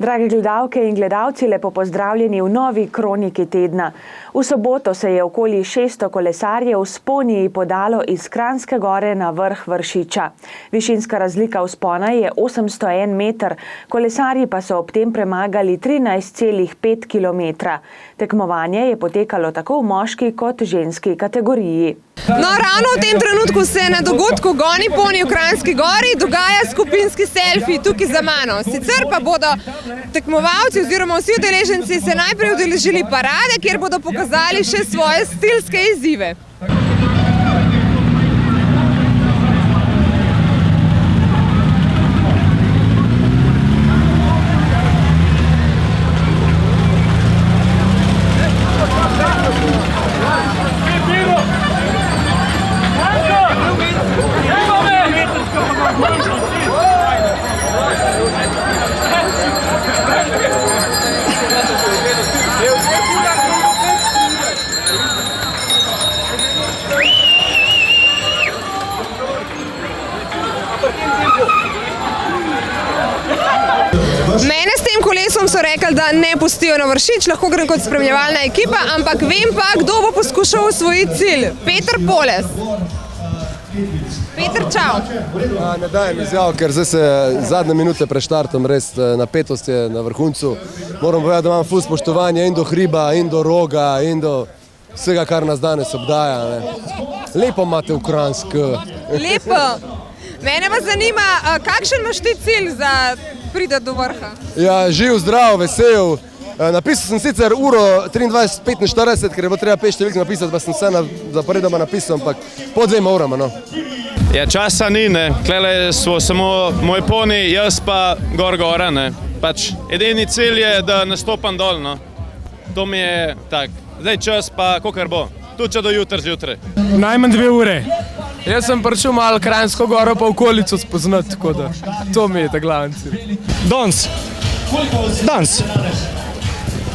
Drage gledalke in gledalci, lepo pozdravljeni v novi kroniki tedna. V soboto se je okoli 600 kolesarjev s poniji podalo iz Kranjske gore na vrh Vršiča. Višinska razlika vzpona je 801 meter, kolesarji pa so ob tem premagali 13,5 kilometra. Tekmovanje je potekalo tako v moški kot ženski kategoriji. No, ravno v tem trenutku se na dogodku Goni poni v Kranjski gori dogaja skupinski selfie tukaj za mano. Sicer pa bodo tekmovalci oziroma vsi udeleženci se najprej udeležili parade, kjer bodo pokazali še svoje stilske izzive. Mene s tem kolesom so rekli, da ne pustijo na Vršič, lahko grem kot spremljevalna ekipa, ampak vem pa, kdo bo poskušal osvojiti cilj. Peter Poles. Peter, čau. Ne dajem izjav, ker zdaj se zadnje minute pred štartom, res napetost je na vrhuncu. Moram povedati, da imam ful spoštovanje in do hriba, in do roga, in do vsega, kar nas danes obdaja. Lepo imate v Kranjski. Lepo. Mene pa zanima, kakšen imaš ti cilj za priti do vrha? Ja, živ, zdrav, vesel. Napisal sem sicer uro 23:45, ker je bilo treba 5 številk napisati, pa sem vse zaporedoma napisal, ampak po 2 urama, no. Ja, časa ni, ne. Klele smo samo moj poni, jaz pa gora, ne. Pač edini cilj je, da nastopam dol, no. To mi je tak. Zdaj čas pa kakor bo. Tudi če do jutri zjutraj. Najmanj 2 ure. Jaz sem prišel malo Kranjsko goro pa okolico spoznati, tako da to mi je ta glavni cilj. Danes.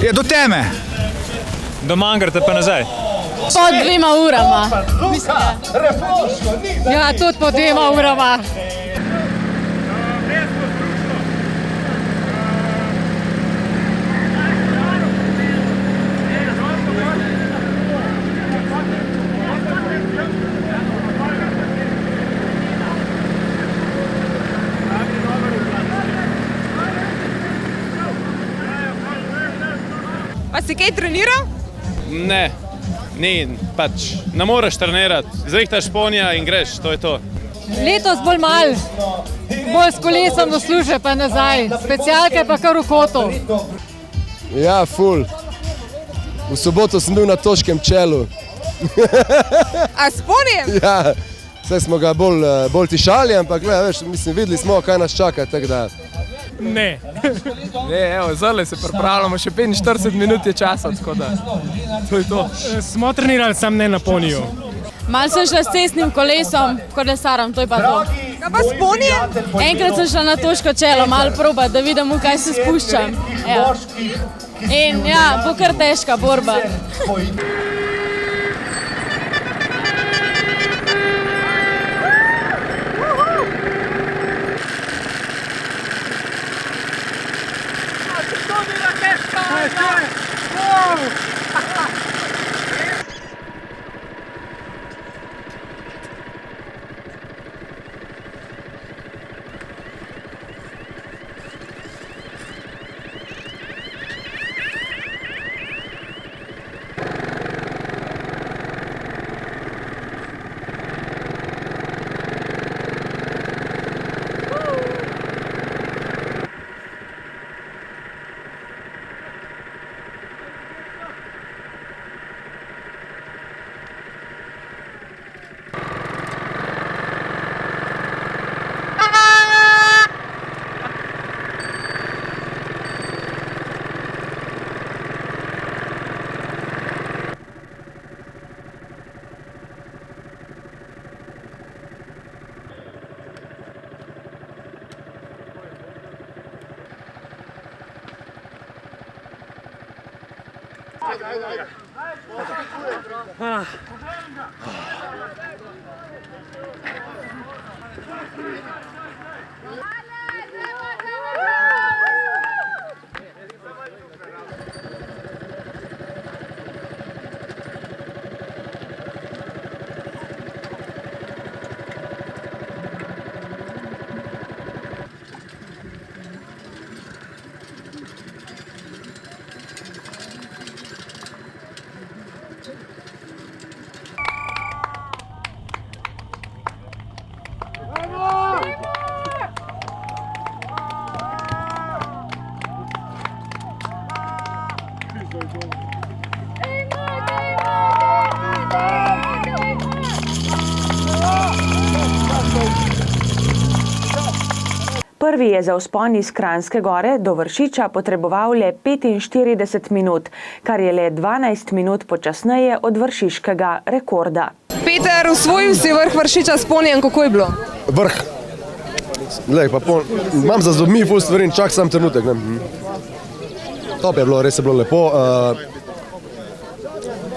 Je do teme. Do Mangarta pa nazaj. Po 2 urama. Ja, tudi po 2 urama. Pa si kaj treniral? Ne, pač ne moreš trenirati. Zrihtaš ponija in greš, to je to. Letos bolj malo. Bolj s kolesom do služe pa nazaj. Specialke pa kar v kotu. Ja, ful. V soboto sem bil na Toškem čelu. A s ponijem? Ja, vse smo ga bolj tišali, ampak veš, mislim, videli smo, kaj nas čaka, tako da. Ne. Ne, evo, zdaj se pripravljamo, še 45 minut je časa, tako da to je to. Smo trenirali, sam ne na poniju. Malo sem šla s cestnim kolesom, kolesarom, to je pa to. Kaj pa s ponijem? Enkrat sem šla na Toško čelo, malo probat, da vidim, v kaj se spuščam. Ja. In ja, bo kar težka borba. Prvi je za vzpon iz Kranjske gore do Vršiča potreboval le 45 minut, kar je le 12 minut počasneje od vršiškega rekorda. Peter, osvojil si vrh Vršiča s ponijem, kako je bilo? Vrh. Lej, pa imam za zobmi ful stvari in čak sam trenutek. Ne? Top je bilo, res je bilo lepo.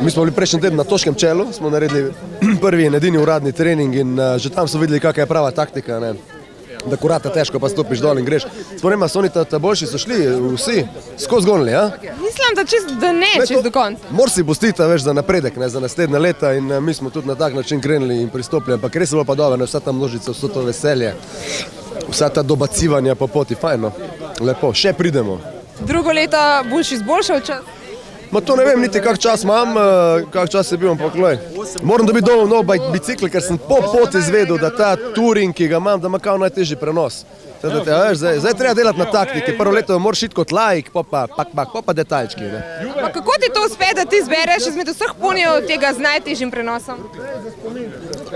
Mi smo bili prejšnji teden na Toškem čelu, smo naredili prvi in edini uradni trening in že tam so videli, kakva je prava taktika. Ne? Da korata težko pa stopiš dol in greš. Sprememba, so oni ta boljši so šli, vsi, skozi gonili, ja? Mislim, da ne čist do konca. Mor si pustiti, veš, za napredek, ne, za naslednja leta in mi smo tudi na tak način krenili in pristopili, ampak res je bilo pa dobro, ne, vsa ta množica, vso to veselje, vsa ta dobacivanja po poti, fajno, lepo, še pridemo. Drugo leto boš izboljšal čas? Ma to ne vem niti kak čas imam, kak čas je bil, ampak glej. Moram dobiti domov nov bicikl, ker sem po poti izvedel, da ta touring, ki ga imam, da ima kao najtežji prenos. Zdaj treba delati na taktiki. Prvo leto moraš iti kot laik, pa detaljčki. Kako ti to uspe, da ti zbereš izmed vseh ponijev tega z najtežjim prenosom?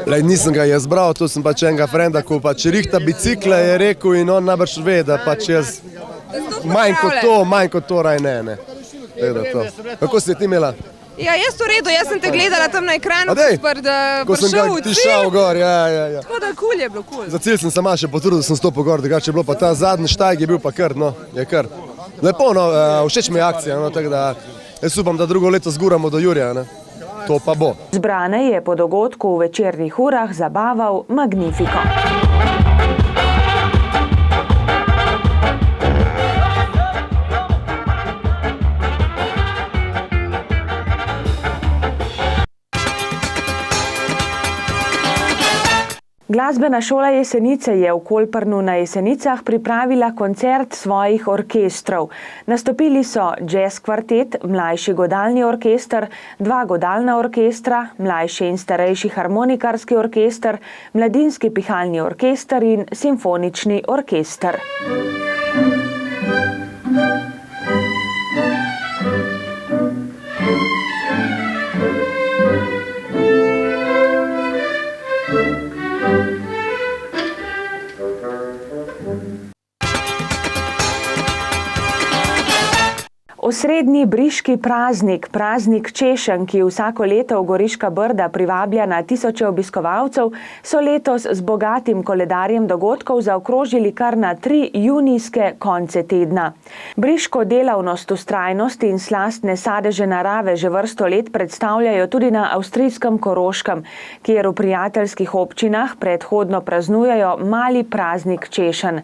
Lej, nisem ga jaz bral, tu sem pač enega frenda, ko pač rihta bicikle, je rekel in on najbrž ve, da pač jaz manj kot to raj ne. Kako si ti imela? Ja, jaz v redu, jaz sem te gledala tam na ekranu, ko sem ga tišal gor, ja. Tako da kul je bilo, kul. Za cilj sem sama še potrudil, da sem stopil gor, drugače je bilo pa ta zadnji štajg je bil pa kar, no, je kar. Lepo, no, všeč mi je akcija, no, tako da jaz upam, da drugo leto zguramo do Jurija, ne. To pa bo. Zbrane je po dogodku v večernih urah zabaval Magnifico. Glasbena šola Jesenice je v Kolprnu na Jesenicah pripravila koncert svojih orkestrov. Nastopili so jazz kvartet, mlajši godalni orkester, 2 godalna orkestra, mlajši in starejši harmonikarski orkester, mladinski pihalni orkester in simfonični orkester. Osrednji briški praznik, praznik češenj, ki vsako leto v Goriška Brda privablja na tisoče obiskovalcev, so letos z bogatim koledarjem dogodkov zaokrožili kar na 3 junijske konce tedna. Briško delavnost, vztrajnost in slastne sadeže narave že vrsto let predstavljajo tudi na avstrijskem Koroškem, kjer v prijateljskih občinah predhodno praznujejo mali praznik češenj.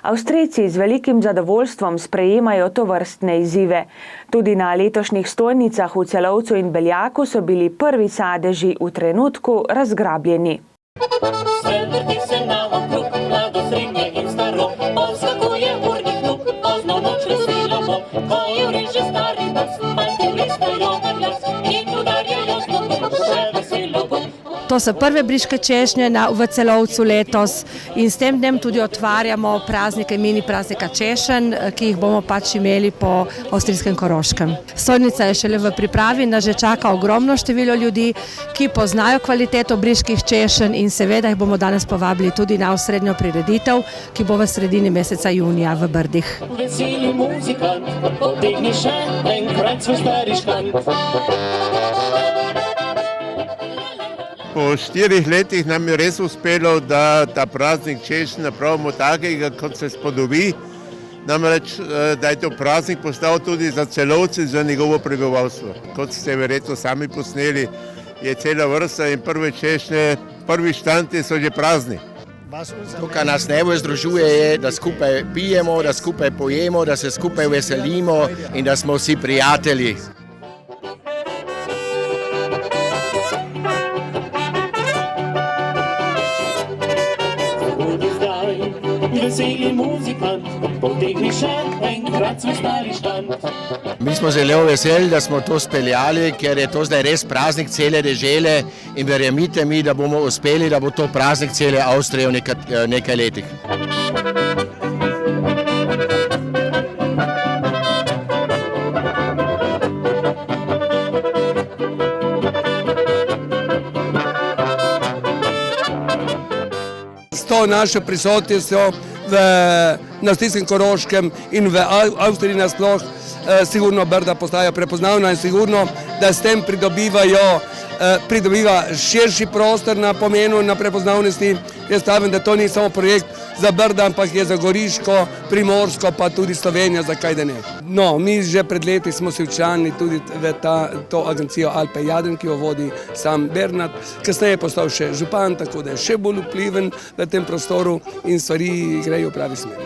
Avstrijci z velikim zadovoljstvom sprejemajo tovrstne izzive. Tudi na letošnjih stojnicah v Celovcu in Beljaku so bili prvi sadeži v trenutku razgrabljeni. Vse vrti se naokrog, mlado, srednje in staro, poskakuje urnik nuk, pozno noč veselo bo, ko je vreže stari bas, majke bliskajo na glas in udarjajo znovu, še veselo bo. To so prve briške češnje v Celovcu letos in s tem dnem tudi otvarjamo praznike, mini praznika češenj, ki jih bomo pač imeli po avstrijskem Koroškem. Stojnica je šele v pripravi, nas že čaka ogromno število ljudi, ki poznajo kvaliteto briških češenj in seveda jih bomo danes povabili tudi na osrednjo prireditev, ki bo v sredini meseca junija v Brdih. Veseli muzikant, potegni še enkrat svoj stari škant. Po 4 letih nam je res uspelo, da ta praznik češenj napravimo takega, kot se spodobi. Namreč, da je to praznik postal tudi za Celovce, za njegovo prebivalstvo. Kot ste verjetno sami posneli, je cela vrsta in prve češnje, prvi štanti so že prazni. To, kar nas najbolj združuje, je, da skupaj pijemo, da skupaj pojemo, da se skupaj veselimo in da smo vsi prijatelji. Veseli muzikant, potegni še enkrat svoj stari štant. Mi smo zelo veseli, da smo to speljali, ker je to zdaj res praznik cele dežele in verjemite mi, da bomo uspeli, da bo to praznik cele Avstrije v nekaj letih. to našo prisotnostjo na Avstrijskem Koroškem in v Avstriji nasploh sigurno Brda postaja prepoznavna in sigurno, da s tem pridobiva širši prostor na pomenu, na prepoznavnosti. Jaz stavim, da to ni samo projekt za Brda, ampak je za Goriško, Primorsko, pa tudi Slovenijo, zakaj da ne. No, mi že pred leti smo se včlanili tudi v to agencijo Alpe Jadran, ki jo vodi sam Bernard. Kasneje je postal še župan, tako da je še bolj vpliven v tem prostoru in stvari grejo v pravi smeri.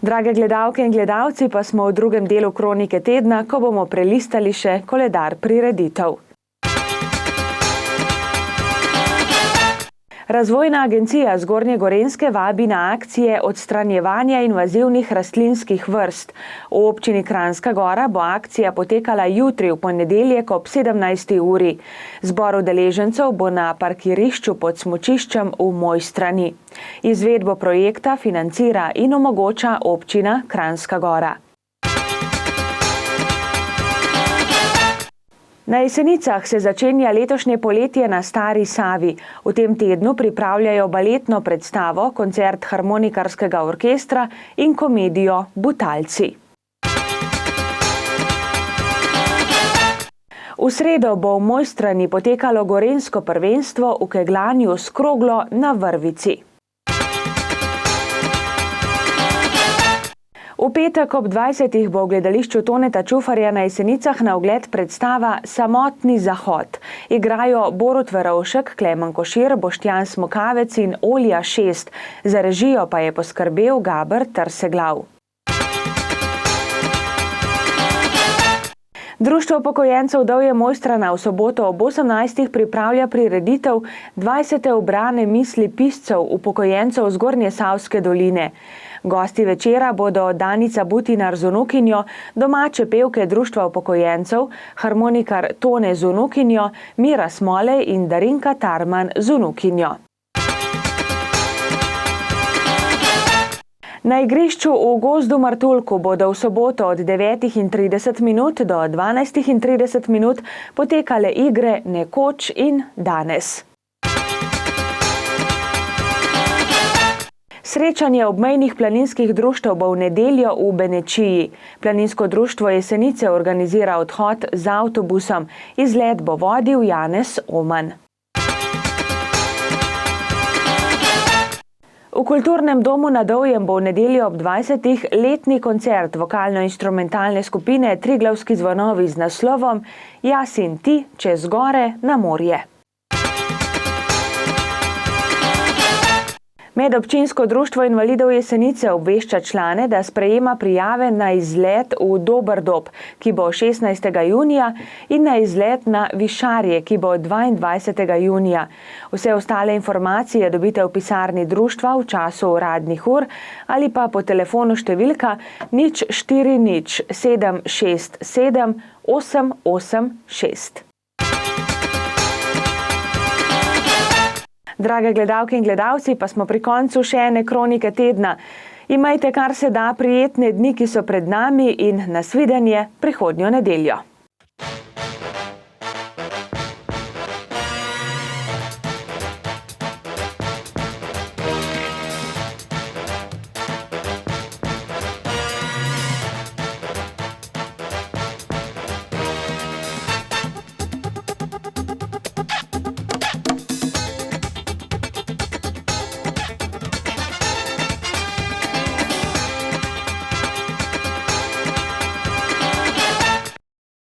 Drage gledalke in gledalci, pa smo v drugem delu Kronike tedna, ko bomo prelistali še koledar prireditev. Razvojna agencija Zgornje Gorenjske vabi na akcije odstranjevanja invazivnih rastlinskih vrst. V občini Kranjska Gora bo akcija potekala jutri v ponedeljek ob 17. uri. Zbor udeležencev bo na parkirišču pod smučiščem v Mojstrani. Izvedbo projekta financira in omogoča občina Kranjska Gora. Na Jesenicah se začenja letošnje poletje na Stari Savi. V tem tednu pripravljajo baletno predstavo, koncert harmonikarskega orkestra in komedijo Butalci. V sredo bo v Mojstrani potekalo gorenjsko prvenstvo v kegljanju s kroglo na vrvici. V petek ob 20. bo v gledališču Toneta Čufarja na Jesenicah na ogled predstava Samotni zahod. Igrajo Borut Verovšek, Klemen Košir, Boštjan Smokavec in Olja Šest. Za režijo pa je poskrbel Gaber Trseglav. Društvo upokojencev Dovje Mojstrana v soboto ob 18. pripravlja prireditev 20. ubrane misli piscev upokojencev Zgornje Savske doline. Gosti večera bodo Danica Butinar z vnukinjo, domače pevke Društva upokojencev, harmonikar Tone z vnukinjo, Mira Smolej in Darinka Tarman z vnukinjo. Na igrišču v Gozdu Martuljku bodo v soboto od 9:30 do 12:30 potekale igre Nekoč in Danes. Srečanje obmejnih planinskih društev bo v nedeljo v Benečiji. Planinsko društvo Jesenice organizira odhod z avtobusom. Izlet bo vodil Janez Oman. V Kulturnem domu na Dovjem bo v nedeljo ob 20. letni koncert vokalno-instrumentalne skupine Triglavski zvonovi z naslovom Jaz in ti čez gore na morje. Medobčinsko društvo invalidov Jesenice obvešča člane, da sprejema prijave na izlet v Doberdob, ki bo 16. junija, in na izlet na Višarje, ki bo 22. junija. Vse ostale informacije dobite v pisarni društva v času uradnih ur ali pa po telefonu številka 040 767 886. Drage gledalke in gledalci, pa smo pri koncu še ene Kronike tedna. Imajte kar se da prijetne dni, ki so pred nami, in nasvidenje prihodnjo nedeljo.